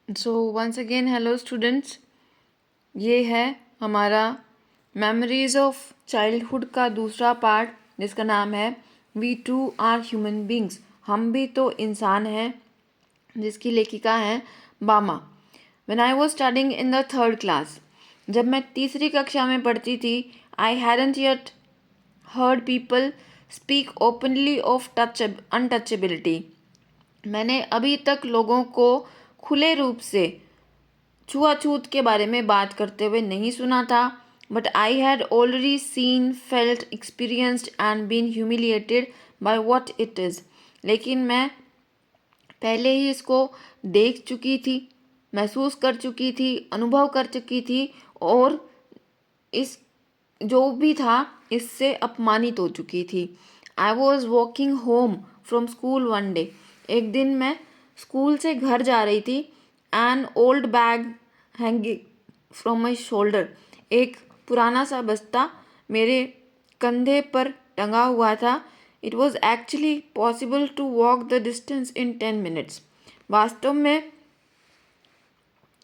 सो once again hello students, ये है हमारा मेमोरीज ऑफ चाइल्डहुड का दूसरा पार्ट जिसका नाम है we too are human beings, हम भी तो इंसान हैं, जिसकी लेखिका है Bama. When I was studying in the third class, जब मैं तीसरी कक्षा में पढ़ती थी, I hadn't yet heard people speak openly of untouchability। मैंने अभी तक लोगों को खुले रूप से छुआछूत के बारे में बात करते हुए नहीं सुना था। But I had already seen, felt, experienced and been humiliated by what it is. लेकिन मैं पहले ही इसको देख चुकी थी, महसूस कर चुकी थी, अनुभव कर चुकी थी और इस जो भी था इससे अपमानित हो चुकी थी। I was walking home from school one day. एक दिन मैं स्कूल से घर जा रही थी। An old bag hanging from my shoulder. एक पुराना सा बस्ता मेरे कंधे पर टंगा हुआ था। It was actually possible to walk the distance in 10 minutes. वास्तव में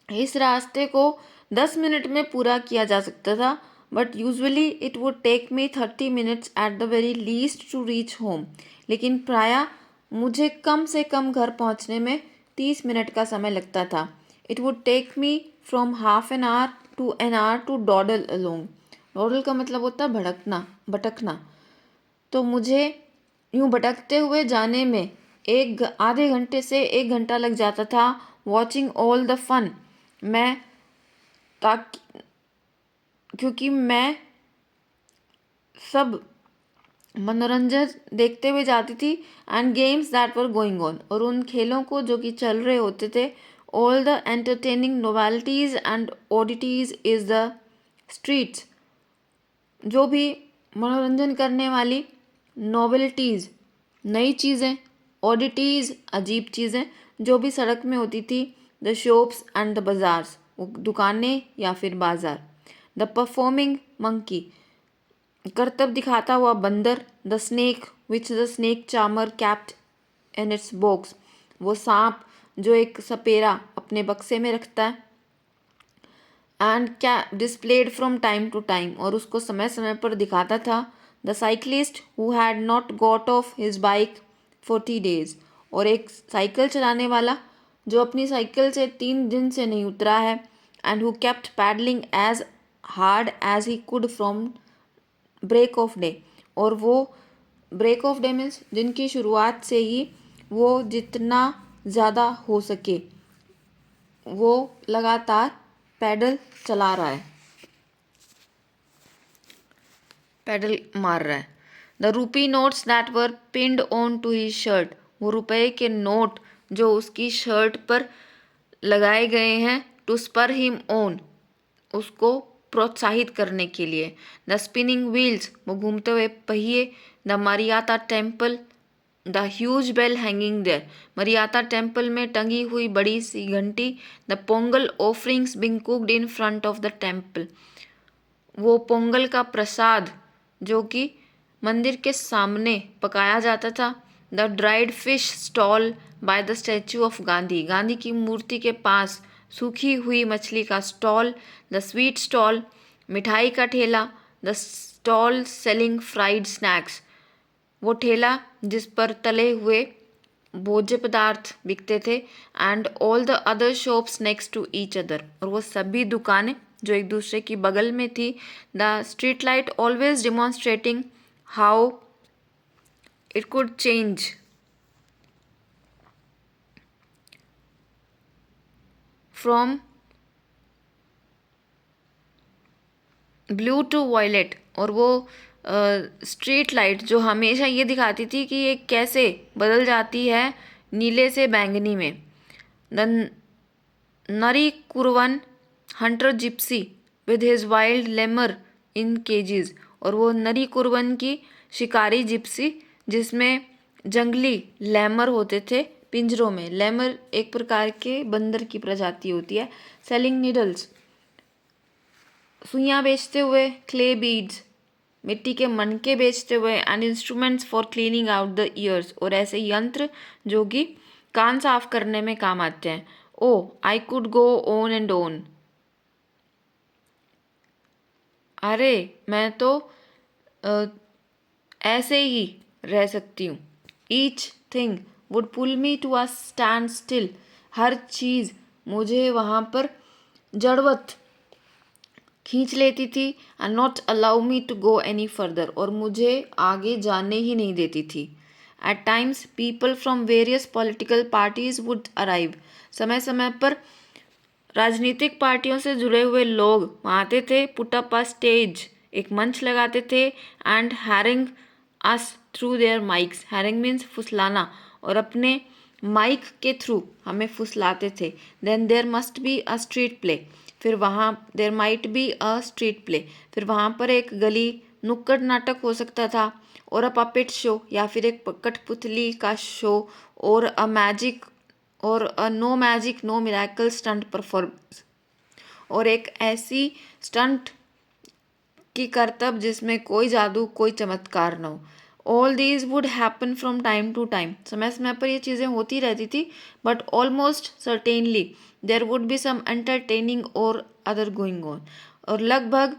इस रास्ते को 10 मिनट में पूरा किया जा सकता था, but usually it would take me 30 minutes at the very least to reach home. लेकिन प्रायः मुझे कम से कम घर पहुंचने में 30 मिनट का समय लगता था। It would take me from half an hour to dawdle along. Dawdle का मतलब होता है भटकना, भटकना। तो मुझे यूं भटकते हुए जाने में आधे घंटे से 1 घंटा लग जाता था। वॉचिंग ऑल द फन, मैं ताकि क्योंकि मैं सब मनोरंजन देखते हुए जाती थी। And games that were going on, और उन खेलों को जो कि चल रहे होते थे। All the entertaining novelties and oddities is the streets, जो भी मनोरंजन करने वाली नॉवेल्टीज़, नई चीज़ें, ऑडिटीज़, अजीब चीज़ें जो भी सड़क में होती थी। द शॉप्स एंड द बाज़ार्स, दुकानें या फिर बाज़ार। द परफॉर्मिंग मंकी, करतब दिखाता हुआ बंदर। The snake which the snake charmer kept in its box, वो सांप जो एक सपेरा अपने बक्से में रखता है। एंड क्या displayed from time to time, और उसको समय समय पर दिखाता था। The cyclist who had not got off his bike for 3 days, और एक साइकिल चलाने वाला जो अपनी साइकिल से 3 दिन से नहीं उतरा है। And who kept pedalling as hard as he could from break of day, और वो ब्रेक ऑफ डे मीन्स जिनकी शुरुआत से ही वो जितना ज़्यादा हो सके वो लगातार पैडल चला रहा है, पैडल मार रहा है। The rupee notes that were pinned on to his shirt, वो रुपए के नोट जो उसकी शर्ट पर लगाए गए हैं। टू स्पर हिम ऑन, उसको प्रोत्साहित करने के लिए। द स्पिनिंग व्हील्स, वो घूमते हुए पहिए। The Mariyatha temple, the huge bell hanging there, Mariyatha temple में टंगी हुई बड़ी सी घंटी। The pongal offerings being cooked in front of the temple, वो पोंगल का प्रसाद जो कि मंदिर के सामने पकाया जाता था। The dried fish stall by the statue of Gandhi, Gandhi की मूर्ति के पास सूखी हुई मछली का स्टॉल। द स्वीट स्टॉल, मिठाई का ठेला। The stall selling fried snacks, वो ठेला जिस पर तले हुए भोज्य पदार्थ बिकते थे। And all the other shops next to each other, और वो सभी दुकानें जो एक दूसरे की बगल में थी। The street light always demonstrating how it could change from blue to violet, और वो स्ट्रीट लाइट जो हमेशा ये दिखाती थी कि ये कैसे बदल जाती है नीले से बैंगनी में। The Narikuravan hunter gypsy with his wild lemur in cages, और वो नरी कुरवन की शिकारी जिप्सी जिसमें जंगली लेमर होते थे पिंजरों में। लेमर एक प्रकार के बंदर की प्रजाति होती है। सेलिंग नीडल्स, सुइयाँ बेचते हुए। क्ले बीड्स, मिट्टी के मनके बेचते हुए। And instruments for cleaning out the years, और ऐसे यंत्र जो कि कान साफ करने में काम आते हैं। Oh, I could go on and on. अरे मैं तो ऐसे ही रह सकती हूँ. Each thing would pull me to a standstill. हर चीज़ मुझे वहाँ पर जड़वत खींच लेती थी and not allow me to go any further. और मुझे आगे जाने ही नहीं देती थी. At times, people from various political parties would arrive. समय समय पर राजनीतिक पार्टियों से जुड़े हुए लोग वहाँ आते थे. पुट अप अ स्टेज, एक मंच लगाते थे. And haranguing us through their mics. Haranguing means फुसलाना. और अपने माइक के थ्रू हमें फुसलाते थे. Then there must be a street play. फिर वहाँ there might be a street play. फिर वहाँ पर एक गली नुक्कड़ नाटक हो सकता था. और अ पपेट शो, या फिर एक कठपुतली का शो. और अ मैजिक और a no magic no miracle stunt performance. और एक ऐसी स्टंट की करतब जिसमें कोई जादू कोई चमत्कार न हो. All these would happen from time to time. समय समय पर ये चीज़ें होती रहती थी. But almost certainly there would be some entertaining or other going on. और लगभग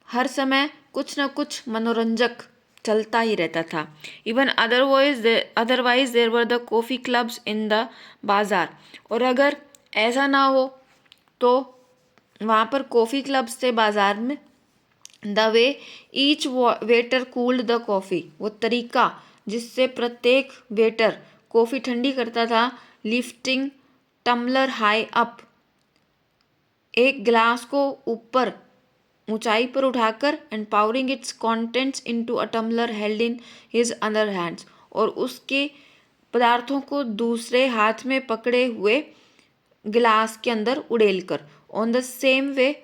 हर समय कुछ न कुछ मनोरंजक चलता ही रहता था. Even otherwise there were the coffee clubs in the बाज़ार. और अगर ऐसा ना हो तो वहाँ पर कॉफ़ी क्लब्स थे बाज़ार में. The way each waiter cooled the coffee. वो तरीका जिससे प्रत्येक वेटर कॉफ़ी ठंडी करता था. Lifting tumbler high up. एक गिलास को ऊपर ऊंचाई पर उठाकर and pouring its contents into a tumbler held in his other hands. और उसके पदार्थों को दूसरे हाथ में पकड़े हुए गिलास के अंदर उड़ेल कर. On the same way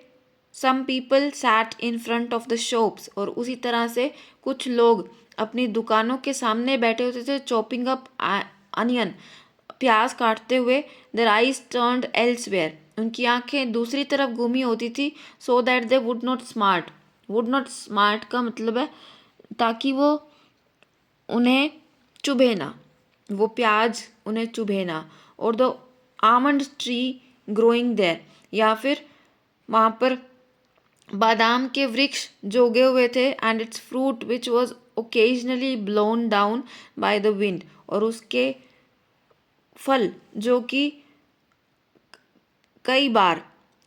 some people sat in front of the shops. और उसी तरह से कुछ लोग अपनी दुकानों के सामने बैठे होते थे. चॉपिंग अप अनियन, प्याज काटते हुए. Their eyes turned elsewhere. उनकी आंखें दूसरी तरफ घूमी होती थी. सो that they would not smart. Would not smart का मतलब है ताकि वो उन्हें चुभे ना, वो प्याज उन्हें चुभे ना. और the almond tree growing there. या फिर वहाँ पर बादाम के वृक्ष जो उगे हुए थे. And it's fruit which was occasionally blown down by the wind. और उसके फल जो कि कई बार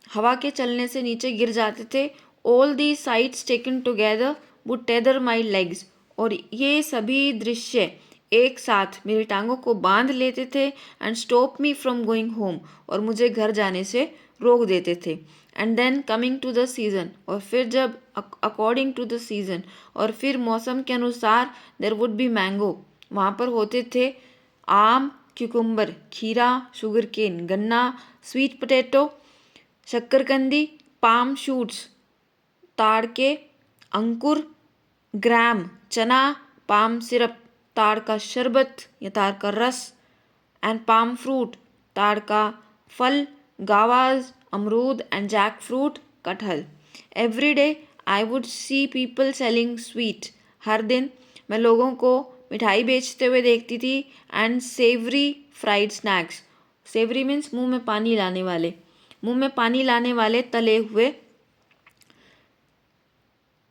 हवा के चलने से नीचे गिर जाते थे. All the sites taken together would tether my legs. और ये सभी दृश्य एक साथ मेरी टांगों को बांध लेते थे. And stop me from going home. और मुझे घर जाने से रोक देते थे. And then coming to the season. और फिर जब अकॉर्डिंग टू द सीज़न, और फिर मौसम के अनुसार देर वुड बी मैंगो. वहाँ पर होते थे आम, क्यूकम्बर, खीरा, शुगर केन, गन्ना, स्वीट पोटैटो, शक्करकंदी, पाम शूट्स, ताड़ के अंकुर, ग्राम, चना, पाम सिरप, ताड़ का शरबत या ताड़ का रस. एंड पाम फ्रूट, ताड़ का फल, गावाज, अमरूद एंड जैक फ्रूट, कटहल. Every day I would see people selling sweet. हर दिन मैं लोगों को मिठाई बेचते हुए देखती थी. And savoury fried snacks. Savoury means मुंह में पानी लाने वाले. मुंह में पानी लाने वाले तले हुए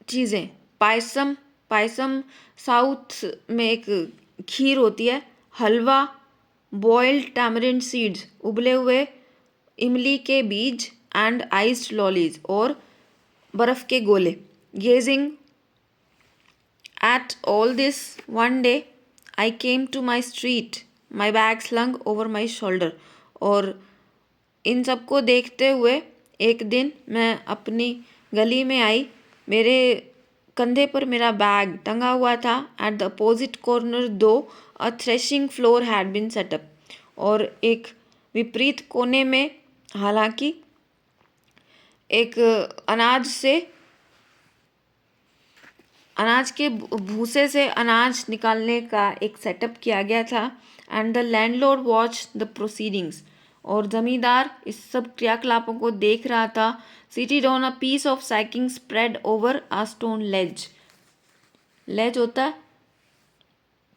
चीज़ें. पायसम. पायसम साउथ में एक खीर होती है. हलवा, बॉइल्ड टैमरिंड सीड्स, उबले हुए इमली के बीज. एंड आइस्ड लॉलीज, और बर्फ़ के गोले. Gazing at all this one day I came to my street, my bag slung over my shoulder. और इन सबको देखते हुए एक दिन मैं अपनी गली में आई. मेरे कंधे पर मेरा बैग टंगा हुआ था. At the opposite corner though a threshing floor had been set up. और एक विपरीत कोने में हालांकि एक अनाज के भूसे से अनाज निकालने का एक सेटअप किया गया था. And the landlord watch the proceedings. और ज़मींदार इस सब क्रियाकलापों को देख रहा था. Seated on a piece of sacking spread over a stone ledge. Ledge होता है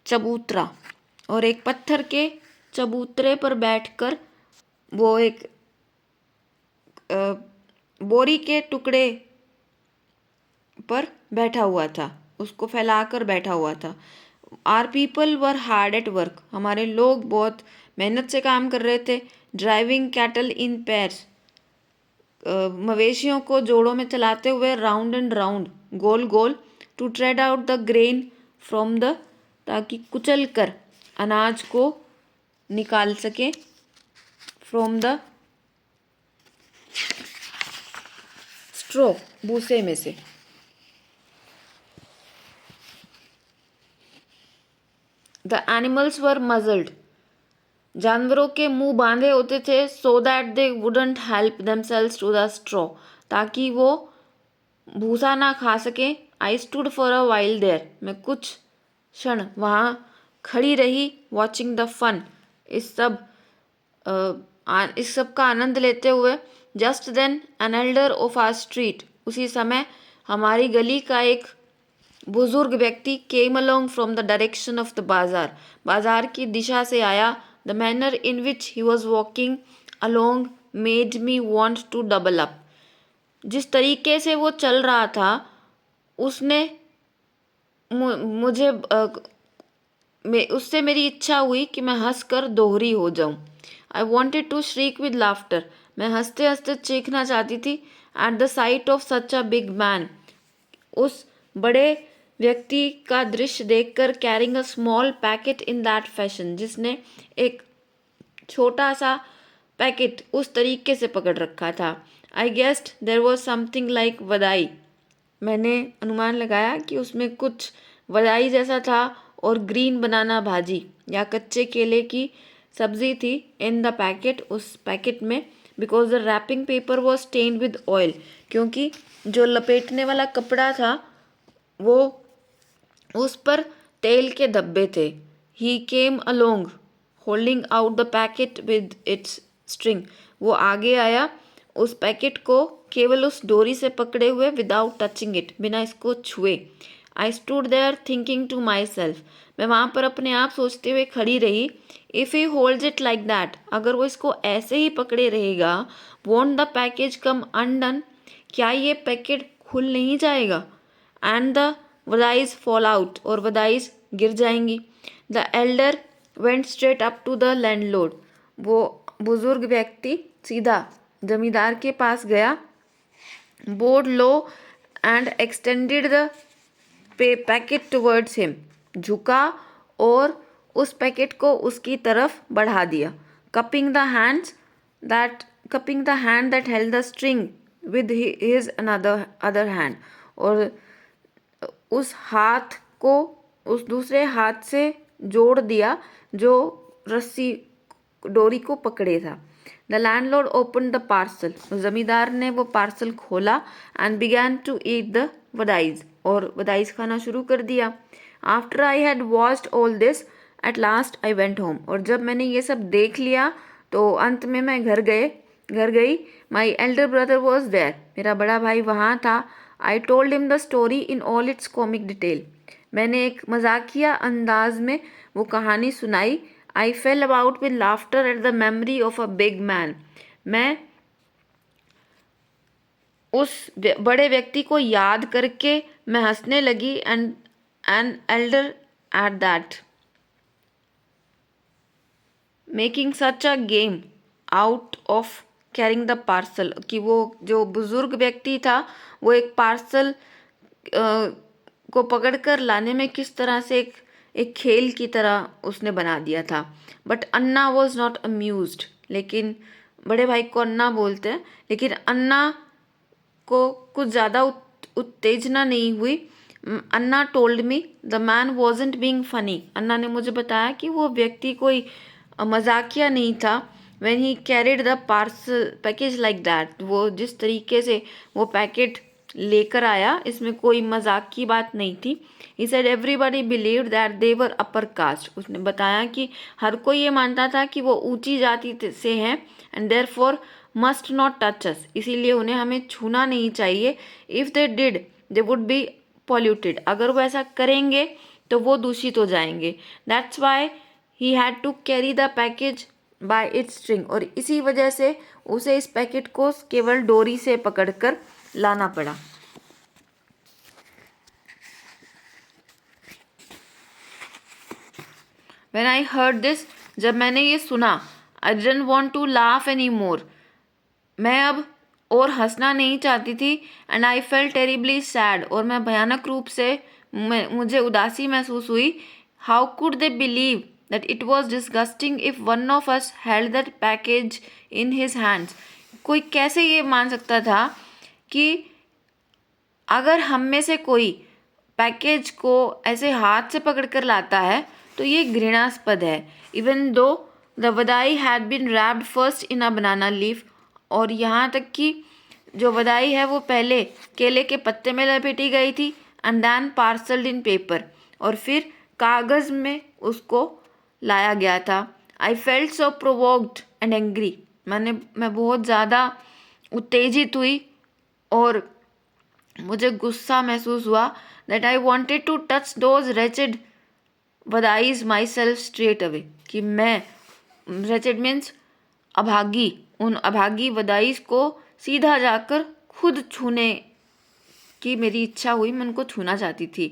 चबूतरा. और एक पत्थर के चबूतरे पर बैठकर वो एक बोरी के टुकड़े पर बैठा हुआ था, उसको फैलाकर बैठा हुआ था। Our people were hard at work, हमारे लोग बहुत मेहनत से काम कर रहे थे। ड्राइविंग कैटल इन पैर्स, मवेशियों को जोड़ों में चलाते हुए। राउंड एंड राउंड, गोल गोल। To tread out the grain from the, ताकि कुचल कर अनाज को निकाल सके। फ्रॉम द स्ट्रो, भूसे में से। द एनिमल्स वर मजल्ड, जानवरों के मुंह बांधे होते थे। So that they wouldn't help themselves to the straw, ताकि वो भूसा ना खा सके। I stood for a while there, मैं कुछ क्षण वहाँ खड़ी रही। वॉचिंग द फन, इस सब का आनंद लेते हुए। Just then an elder of our street, उसी समय हमारी गली का एक बुजुर्ग व्यक्ति came along from the direction of the bazaar, बाजार की दिशा से आया। The manner in which he was walking along made me want to double up, जिस तरीके से वो चल रहा था उसने मुझे उससे मेरी इच्छा हुई कि मैं हंसकर दोहरी हो जाऊं। I wanted to shriek with laughter, मैं हंसते हंसते चीखना चाहती थी। At the sight of such a big man, उस बड़े व्यक्ति का दृश्य देखकर। Carrying a small packet in that fashion, जिसने एक छोटा सा पैकेट उस तरीके से पकड़ रखा था। I guessed there was something like vadai, मैंने अनुमान लगाया कि उसमें कुछ वदाई जैसा था। और ग्रीन बनाना भाजी या कच्चे केले की सब्जी थी। इन द पैकेट, उस पैकेट में। Because the wrapping paper was stained with oil, क्योंकि जो लपेटने वाला कपड़ा था वो उस पर तेल के धब्बे थे। He came along holding out the packet with its string, वो आगे आया उस पैकेट को केवल उस डोरी से पकड़े हुए। विदाउट टचिंग इट, बिना इसको छुए। I stood there thinking to myself, मैं वहाँ पर अपने आप सोचते हुए खड़ी रही। If he holds it like that, अगर वो इसको ऐसे ही पकड़े रहेगा। Won't the package come undone, क्या ये पैकेट खुल नहीं जाएगा। And the vadais fall out, और वदाइज गिर जाएंगी। The elder went straight up to the landlord, वो बुजुर्ग व्यक्ति सीधा जमींदार के पास गया। Board low and extended the packet towards him, झुका और उस पैकेट को उसकी तरफ बढ़ा दिया। Cupping the hand that held the string with his other hand, और उस हाथ को उस दूसरे हाथ से जोड़ दिया जो रस्सी डोरी को पकड़े था। The landlord open the parcel, जमींदार ने वो पार्सल खोला। And began to eat the vadais, और वदाइज खाना शुरू कर दिया। After I had watched all this at last I went home, और जब मैंने ये सब देख लिया तो अंत में मैं घर गई। My elder brother was there, मेरा बड़ा भाई वहाँ था। I told him the story in all its comic detail, मैंने एक मजाकिया अंदाज में वो कहानी सुनाई। I fell about with laughter at the memory of a big man, मैं उस बड़े व्यक्ति को याद करके मैं हंसने लगी। And an elder at that making such a game out of carrying the parcel, कि वो जो बुजुर्ग व्यक्ति था वो एक पार्सल को पकड़कर लाने में किस तरह से एक खेल की तरह उसने बना दिया था। But Anna was not amused, लेकिन बड़े भाई को अन्ना बोलते हैं, लेकिन अन्ना को कुछ ज़्यादा उत्तेजना नहीं हुई। Anna told me the man wasn't being funny, Anna ने मुझे बताया कि वो व्यक्ति कोई मजाकिया नहीं था। When he carried the parcel package like that, वो जिस तरीके से वो पैकेट लेकर आया, इसमें कोई मजाक की बात नहीं थी। He said everybody believed that they were upper caste, उसने बताया कि हर कोई ये मानता था कि वो ऊंची जाति से हैं। And therefore must not touch us, इसीलिए उन्हें हमें छूना नहीं चाहिए। If they did they would be polluted, अगर वो ऐसा करेंगे तो वो दूषित हो जाएंगे। That's why he had to carry the package by its string, और इसी वजह से उसे इस पैकेट को केवल डोरी से पकड़कर लाना पड़ा। When I heard this, जब मैंने ये सुना, I didn't want to laugh anymore. मैं अब और हंसना नहीं चाहती थी। And I felt terribly sad, और मैं भयानक रूप से मुझे उदासी महसूस हुई। How could they believe that it was disgusting if one of us held that package in his hands. कोई कैसे ये मान सकता था कि अगर हम में से कोई पैकेज को ऐसे हाथ से पकड़ कर लाता है तो ये घृणास्पद है। Even though the vadai had been wrapped first in a banana leaf, और यहाँ तक कि जो वदाई है वो पहले केले के पत्ते में लपेटी गई थी, एंड दैन पार्सल्ड इन पेपर, और फिर कागज़ में उसको लाया गया था। I felt so provoked and angry, मैं बहुत ज़्यादा उत्तेजित हुई और मुझे गुस्सा महसूस हुआ। That I wanted to touch those wretched vadais myself straight away, कि मैं, रेचेड मीन्स अभागी, उन अभागी वदाईज को सीधा जाकर खुद छूने की मेरी इच्छा हुई, मैं उनको छूना चाहती थी।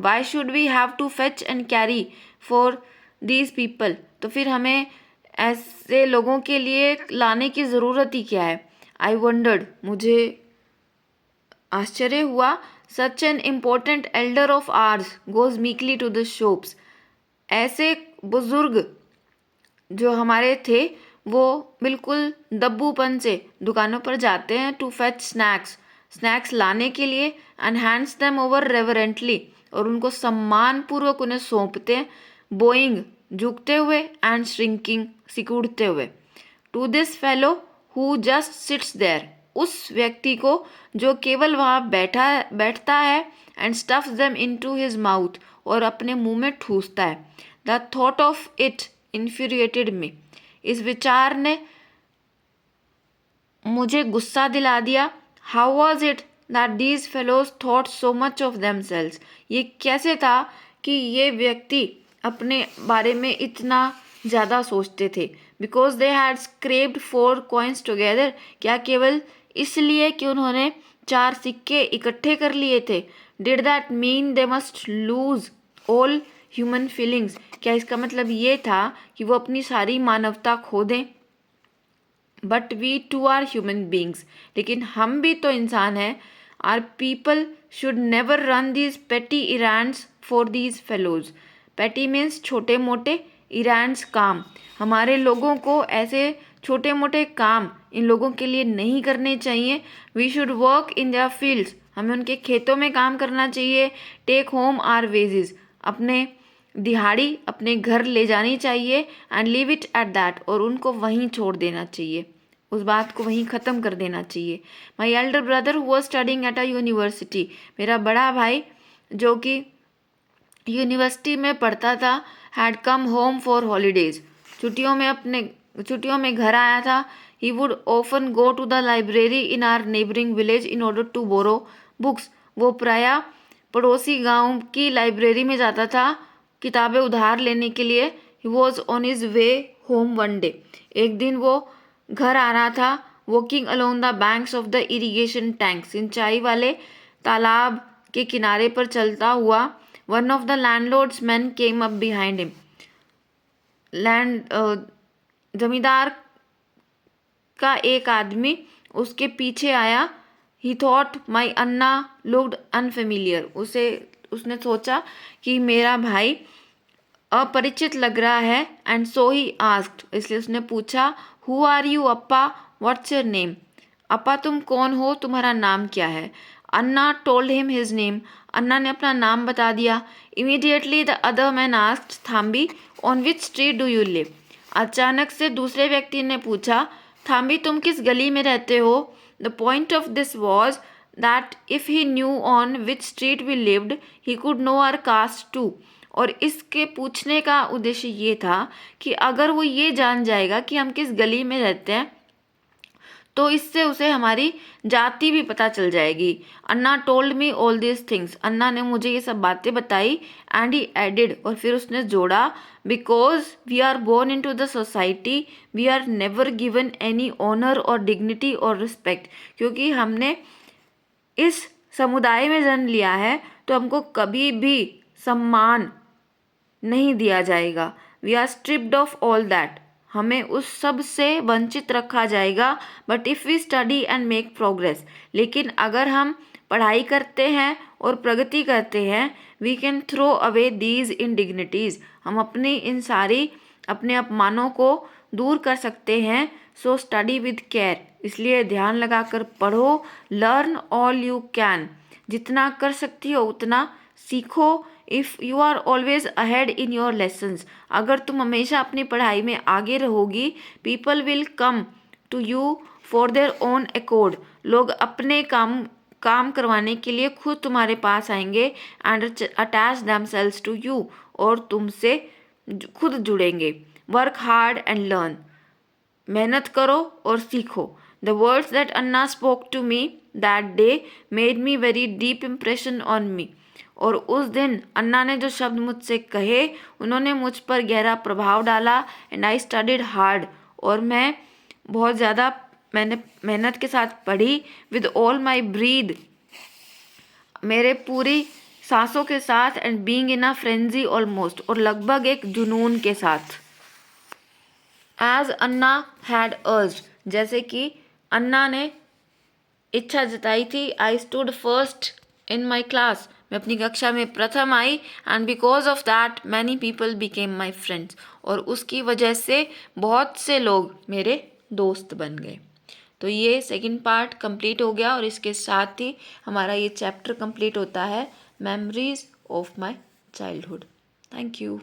Why should we have to fetch and carry for these people, तो फिर हमें ऐसे लोगों के लिए लाने की ज़रूरत ही क्या है। आई वंडर्ड, मुझे आश्चर्य हुआ। Such an important elder of ours goes meekly to the shops, ऐसे बुजुर्ग जो हमारे थे वो बिल्कुल दब्बूपन से दुकानों पर जाते हैं। टू फेच स्नैक्स लाने के लिए, and hands them over reverently, और उनको सम्मानपूर्वक उन्हें सौंपते हैं। बोइंग, झुकते हुए, एंड श्रिंकिंग, सिकुड़ते हुए। To this fellow who just sits there, उस व्यक्ति को जो केवल वहाँ बैठता है। And stuffs them into his mouth, और अपने मुंह में ठूसता है। The thought of it infuriated me, इस विचार ने मुझे गुस्सा दिला दिया। How was it that these fellows thought so much of themselves, ये कैसे था कि ये व्यक्ति अपने बारे में इतना ज़्यादा सोचते थे। Because they had scraped 4 coins together, क्या केवल इसलिए कि उन्होंने 4 सिक्के इकट्ठे कर लिए थे। Did that mean they must lose all human feelings, क्या इसका मतलब ये था कि वो अपनी सारी मानवता खो दें। But we too are human beings, लेकिन हम भी तो इंसान हैं। Our people should never run these petty errands for these fellows. Petty means छोटे मोटे, इरांड्स काम। हमारे लोगों को ऐसे छोटे मोटे काम इन लोगों के लिए नहीं करने चाहिए। We should work in their fields, हमें उनके खेतों में काम करना चाहिए। टेक होम आर वेजेस, अपने दिहाड़ी अपने घर ले जानी चाहिए। And leave it at that, और उनको वहीं छोड़ देना चाहिए, उस बात को वहीं ख़त्म कर देना चाहिए। My elder brother who was studying at a university, मेरा बड़ा भाई जो कि यूनिवर्सिटी में पढ़ता था, had come home for holidays, छुट्टियों में घर आया था। He would often go to the library in our neighbouring village in order to borrow books, वो प्रायः पड़ोसी गांव की लाइब्रेरी में जाता था किताबें उधार लेने के लिए। He was on his way home one day, एक दिन वो घर आ रहा था। Walking along the banks of the irrigation tank, सिंचाई वाले तालाब के किनारे पर चलता हुआ। One of the landlords man came up behind him, जमींदार का एक आदमी उसके पीछे आया। ही thought my Anna looked unfamiliar, उसने सोचा कि मेरा भाई अपरिचित लग रहा है। एंड सो ही आस्क्ड, इसलिए उसने पूछा, who are you appa, what's your name, appa तुम कौन हो, तुम्हारा नाम क्या है। Anna told him his name, Anna ने अपना नाम बता दिया। Immediately the other man asked thambi, on which street do you live, अचानक से दूसरे व्यक्ति ने पूछा, थाम्बी तुम किस गली में रहते हो। The point of this was that if he knew on which street we lived he could know our caste too, और इसके पूछने का उद्देश्य ये था कि अगर वो ये जान जाएगा कि हम किस गली में रहते हैं तो इससे उसे हमारी जाति भी पता चल जाएगी। Anna told me all this things, Anna ने मुझे ये सब बातें बताई। एंड ही एडिड, और फिर उसने जोड़ा, because we are born into the society we are never given any honour or dignity or respect, क्योंकि हमने इस समुदाय में जन्म लिया है तो हमको कभी भी सम्मान नहीं दिया जाएगा। We are stripped of all that, हमें उस सब से वंचित रखा जाएगा। But if we study and make progress, लेकिन अगर हम पढ़ाई करते हैं और प्रगति करते हैं, we can throw away these indignities, हम अपनी इन सारी अपने अपमानों को दूर कर सकते हैं। सो स्टडी विद केयर, इसलिए ध्यान लगाकर पढ़ो। लर्न ऑल यू कैन, जितना कर सकती हो उतना सीखो। If you are always ahead in your lessons, अगर तुम हमेशा अपनी पढ़ाई में आगे रहोगी, people will come to you for their own accord, लोग अपने काम करवाने के लिए खुद तुम्हारे पास आएंगे। And attach themselves to you, और तुमसे खुद जुड़ेंगे। वर्क हार्ड एंड लर्न, मेहनत करो और सीखो। The words that Anna spoke to me that day made me very deep impression on me, और उस दिन अन्ना ने जो शब्द मुझसे कहे उन्होंने मुझ पर गहरा प्रभाव डाला। एंड आई स्टडीड हार्ड, और मैं बहुत ज़्यादा मैंने मेहनत के साथ पढ़ी। विद ऑल माई ब्रीद, मेरे पूरी सांसों के साथ। And being in a frenzy almost, और लगभग एक जुनून के साथ। एज अन्ना हैड अर्ज्ड, जैसे कि अन्ना ने इच्छा जताई थी। I stood first in my class, मैं अपनी कक्षा में प्रथम आई। And because of that many people became my friends, और उसकी वजह से बहुत से लोग मेरे दोस्त बन गए। तो ये सेकंड पार्ट कंप्लीट हो गया, और इसके साथ ही हमारा ये चैप्टर कंप्लीट होता है, memories of my childhood. Thank you.